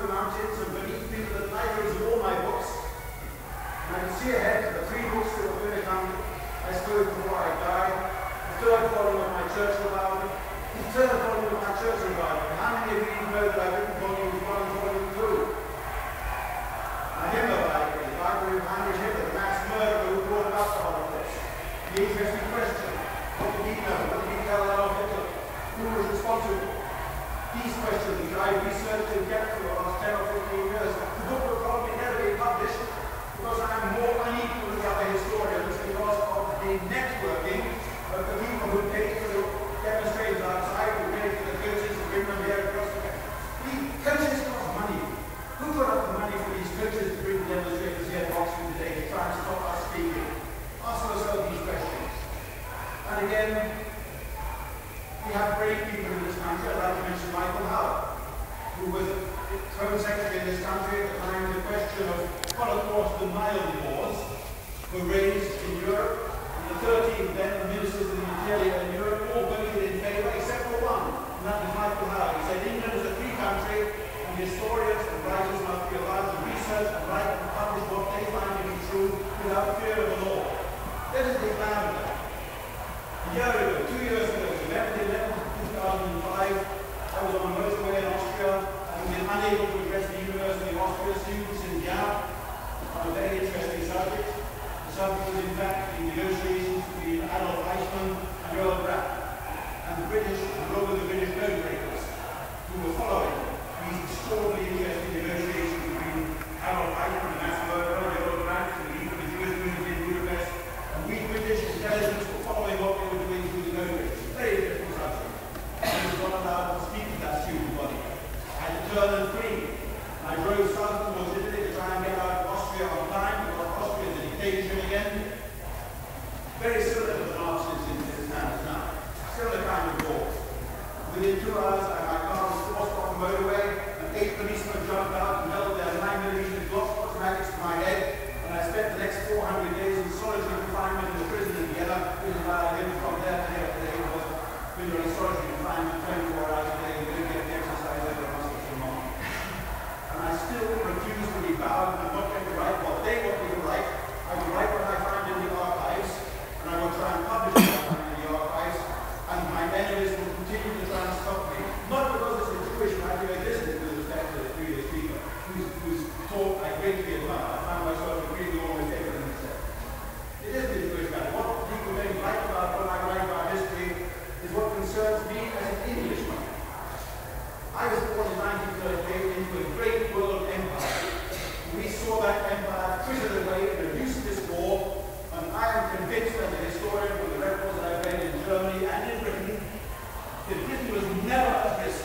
the mountains and beneath me the libraries of all my books. And I can see ahead to the 3 books that are going to come, I suppose, before I die. The 3rd volume of my church Bible, the 3rd volume of my church Bible. And how many of you know that I've written volumes 1 and volume 2? A hymn of the Bible of Heinrich Hitler, the mass murderer who brought about the Holocaust. The interesting question: what did he know? What did he tell Adolf Hitler? Who was responsible? These questions which I researched in depth for the last 10 or 15 years. The book will probably never be published because I am more unequal than the other historians because of the networking of the people who paid for the demonstrators outside, who paid for the coaches to bring them here across the country. The coaches cost money. Who put up the money for these coaches to bring the demonstrators here to Oxford today to try and stop us speaking? Ask yourself these questions. And again, we have brave people in this country. I'd like to mention Michael Howard, who was Home Secretary in this country at the time the question of Holocaust denial laws were raised in Europe. And the 13 then ministers of the interior in Europe all voted in favour except for one, and that was Michael Howard. He said England is a free country and historians and writers must be allowed to research and write and publish what they find to be true without fear of the law. Let us be proud of that. A year ago, 2 years ago, 2005, I was on a motorway in Austria, having been unable to address the University of Austria students in Vienna on a very interesting subject. The subject was in fact the negotiations between Adolf Eichmann and Earl Grant, and the British, the role of the British code breakers, who were following these extraordinarily interesting negotiations between Adolf Eichmann, the mass murderer, and Earl Grant, the leader of the Jewish community in Budapest, and we British intelligence were following what they were doing through the code breakers. Very interesting subject. I was not allowed to speak to that student body. I had to turn and flee. I drove south towards Italy to try and get out of Austria on time, because Austria is a dictatorship again. Very similar to the Nazis in this times now. Similar kind of war. Within 2 hours, my car was forced off the motorway, and 8 policemen jumped out and held their 9mm Glock automatics to my head, and I spent the next 400 days in solitary confinement in the prison in Vienna, which is why I lived from there to here today. When you're in solitary confinement 24 hours a day, you don't get the exercise every once in a while. And I still refuse to be bound. I'm not going to write what they want me to write. I will write what I find in the archives, and I will try and publish what I find in the archives, and my enemies will continue to try and stop me. Not because it's a Jewish patriotism, with respect to the previous speaker, whose talk I greatly admire. I find myself agreeing with almost everything he said. It isn't a Jewish matter. What people don't like about what I write about history is what concerns me as an Englishman. I was born in 1938 into a great world empire. We saw that empire frittered away in a useless war, and I am convinced as a historian from the records that I've read in Germany and in Britain, that Britain was never at risk.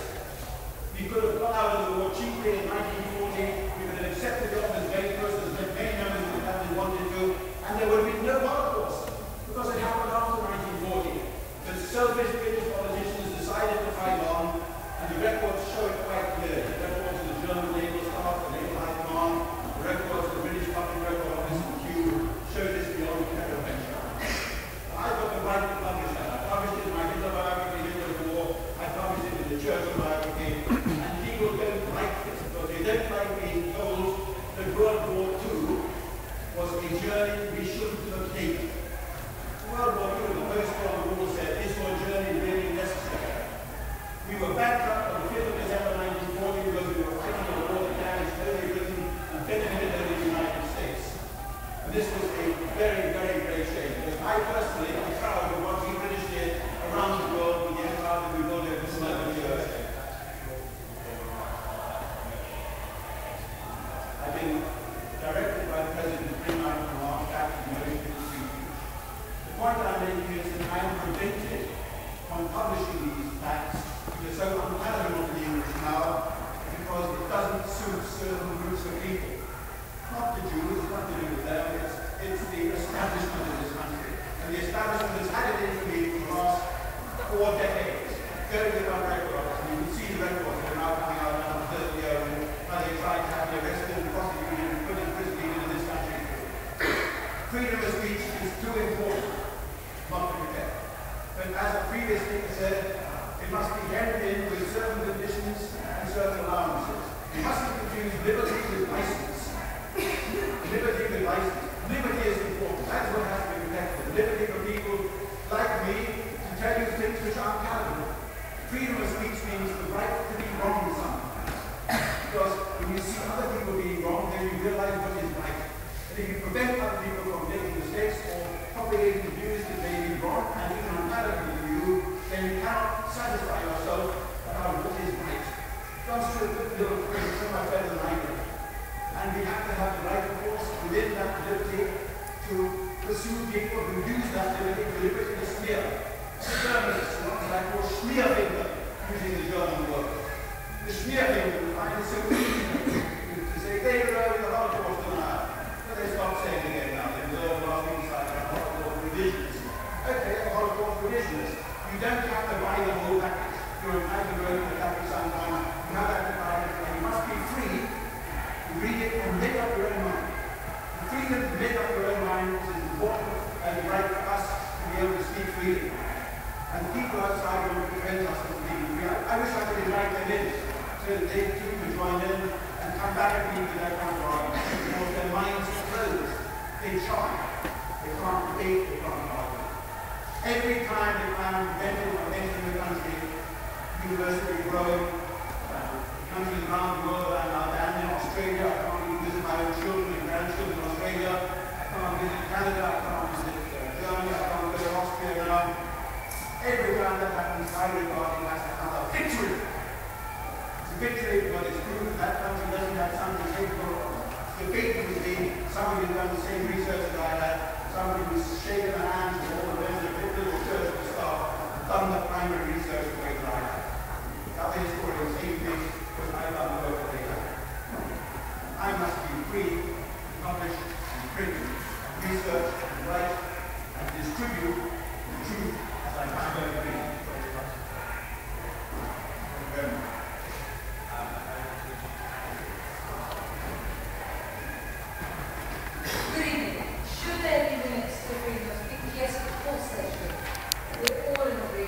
We could have gone out of the war cheaply in 1940, we could have accepted it as dangerous as many members of the cabinet wanted to, and there would be no Holocaust, because it happened after 1940. The selfish British politicians decided to fight on, and the records show it quite clearly. The records of the German naval staff, the naval high command, the records of the British Public Record Office in Kew show this beyond peradventure. I've got the right to publish that. I published it in my Hitler biography, Hitler's War. I published it in the Churchill biography, and people don't like this because they don't like being told that World War II was a journey we shouldn't have taken. World War II, the post of the war said, is your journey really necessary? We were bankrupt on the 5th of December 1940 because we were fighting a war that damaged only Britain and benefited only the United States. And this was a very, very great shame, because I personally am proud of what we British did around the world with the empire that we built over 11 years. I've been directed by the President to bring my remarks back to the most The point I'm making is that I am prevented from publishing these facts, which are so unpalatable to the English now, because it doesn't suit certain groups of people. Not the Jews, it's not to do with them, it's the establishment of this country. And the establishment has had it in for me for the last 4 decades. Go to the records, and you can see the records that are now coming out now for 30 years, and how they tried to have the arrested and prosecuted and put in prison in this country. Freedom of speech is too important not to protect. But as the previous speaker said, it must be hemmed in with certain conditions and certain allowances. It mustn't use liberty with license. Liberty with license. Liberty is important. That's what has to be protected. Liberty for people like me to tell you things which aren't palatable. Freedom of speech means the right to be wrong sometimes. Because when you see other people being wrong, then you realize what is right. And if you prevent other people from making mistakes or propagating views that may be wrong and even unpalatable to you, then you cannot satisfy yourself about what is right. Comes to a little phrase, so much better than I do. And we have to have the right, of course, within that liberty to pursue people who use that liberty deliberately to smear. The Germans, what I call Schmierfinger, using the German word. The Schmierfinger, we find it so easy to say they were the Holocaust denier. But they stopped saying it again now. They learn a lot of things like the Holocaust revisionists. Okay, the Holocaust revisionists. You don't have to buy the whole package. You're entitled to go to the package sometimes. You have that to buy it, and you must be free to read it and make up your own mind. The freedom to make up your own mind is important and the right for us to be able to speak freely. And the people outside will prevent us from being free. I wish I could invite them in so that they too could join in and come back at me with that kind of argument. Because their minds are closed. They try. They can't debate, they can't argue. Every time they found prevented from entering the country, university growing, countries around the world